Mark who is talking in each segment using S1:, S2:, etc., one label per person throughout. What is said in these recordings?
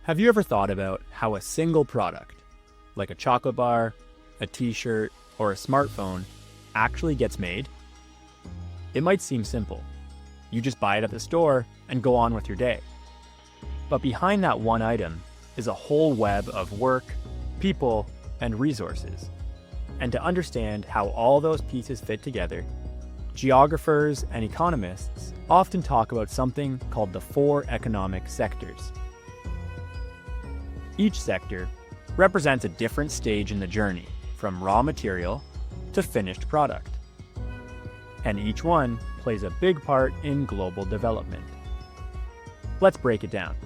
S1: Have you ever thought about how a single product, like a chocolate bar, a t-shirt, or a smartphone, actually gets made? It might seem simple. You just buy it at the store and go on with your day. But behind that one item is a whole web of work, people, and resources. And to understand how all those pieces fit together, geographers and economists often talk about something called the 4 economic sectors. Each sector represents a different stage in the journey from raw material to finished product. And each one plays a big part in global development. Let's break it down.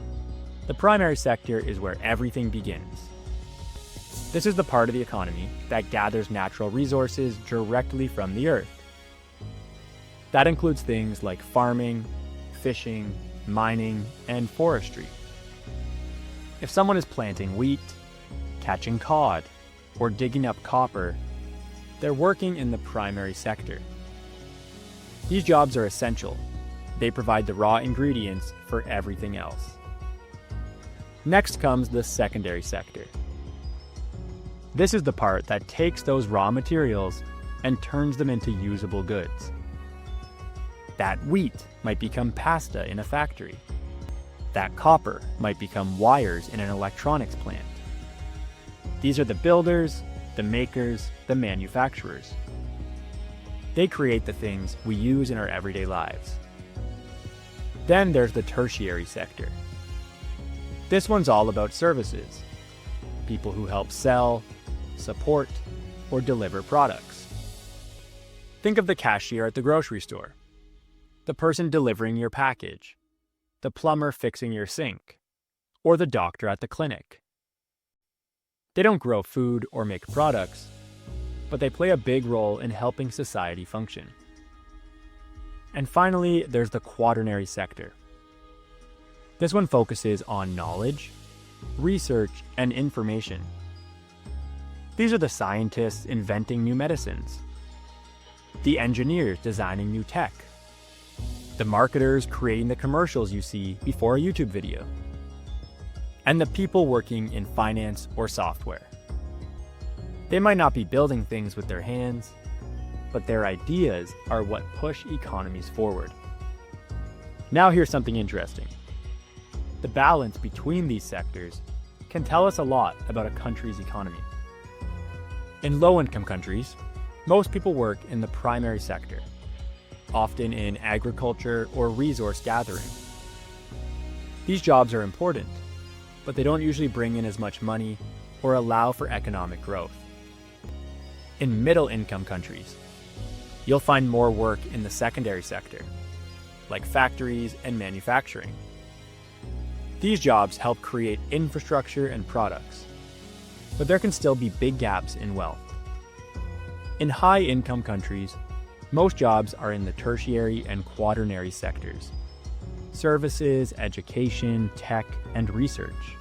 S1: The primary sector is where everything begins. This is the part of the economy that gathers natural resources directly from the earth. That includes things like farming, fishing, mining, and forestry. If someone is planting wheat, catching cod, or digging up copper, they're working in the primary sector. These jobs are essential. They provide the raw ingredients for everything else. Next comes the secondary sector. This is the part that takes those raw materials and turns them into usable goods. That wheat might become pasta in a factory. That copper might become wires in an electronics plant. These are the builders, the makers, the manufacturers. They create the things we use in our everyday lives. Then there's the tertiary sector. This one's all about services. People who help sell, support, or deliver products. Think of the cashier at the grocery store, the person delivering your package, the plumber fixing your sink, or the doctor at the clinic. They don't grow food or make products, but they play a big role in helping society function. And finally, there's the quaternary sector. This one focuses on knowledge, research, and information. These are the scientists inventing new medicines, the engineers designing new tech, the marketers creating the commercials you see before a YouTube video, and the people working in finance or software. They might not be building things with their hands, but their ideas are what push economies forward. Now here's something interesting. The balance between these sectors can tell us a lot about a country's economy. In low-income countries, most people work in the primary sector, often in agriculture or resource gathering. These jobs are important, but they don't usually bring in as much money or allow for economic growth. In middle-income countries, you'll find more work in the secondary sector, like factories and manufacturing. These jobs help create infrastructure and products, but there can still be big gaps in wealth. In high-income countries, most jobs are in the tertiary and quaternary sectors: services, education, tech, and research.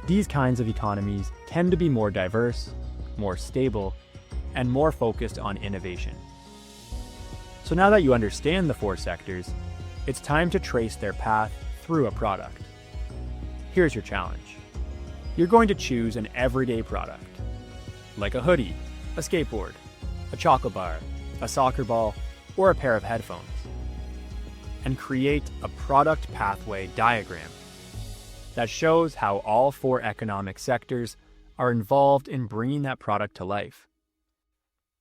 S1: These kinds of economies tend to be more diverse, more stable, and more focused on innovation. So now that you understand the 4 sectors, it's time to trace their path through a product. Here's your challenge. You're going to choose an everyday product, like a hoodie, a skateboard, a chocolate bar, a soccer ball, or a pair of headphones, and create a product pathway diagram that shows how all 4 economic sectors are involved in bringing that product to life.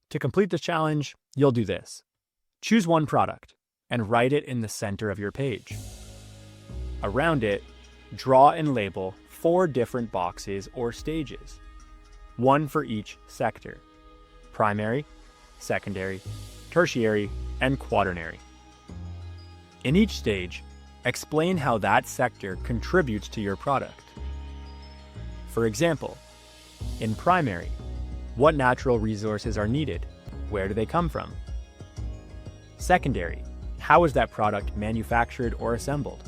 S1: To complete this challenge, you'll do this. Choose one product and write it in the center of your page. Around it, draw and label 4 different boxes or stages, one for each sector: primary, secondary, tertiary, and quaternary. In each stage, explain how that sector contributes to your product. For example, in primary, what natural resources are needed? Where do they come from? Secondary, how is that product manufactured or assembled?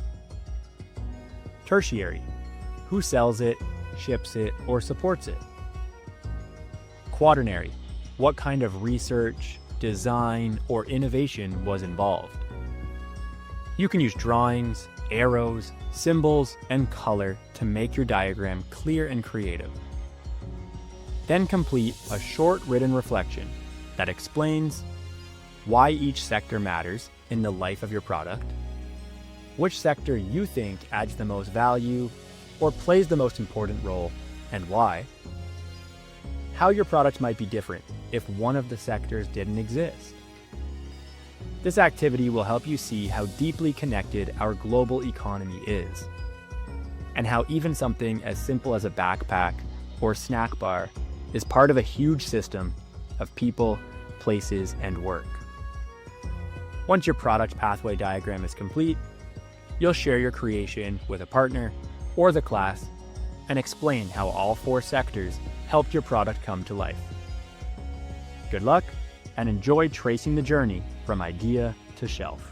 S1: Tertiary, who sells it, ships it, or supports it? Quaternary, what kind of research, design, or innovation was involved? You can use drawings, arrows, symbols, and color to make your diagram clear and creative. Then complete a short written reflection that explains why each sector matters in the life of your product, which sector you think adds the most value or plays the most important role, and why, how your product might be different if one of the sectors didn't exist. This activity will help you see how deeply connected our global economy is, and how even something as simple as a backpack or snack bar is part of a huge system of people, places, and work. Once your product pathway diagram is complete, you'll share your creation with a partner or the class and explain how all 4 sectors helped your product come to life. Good luck, and enjoy tracing the journey from idea to shelf.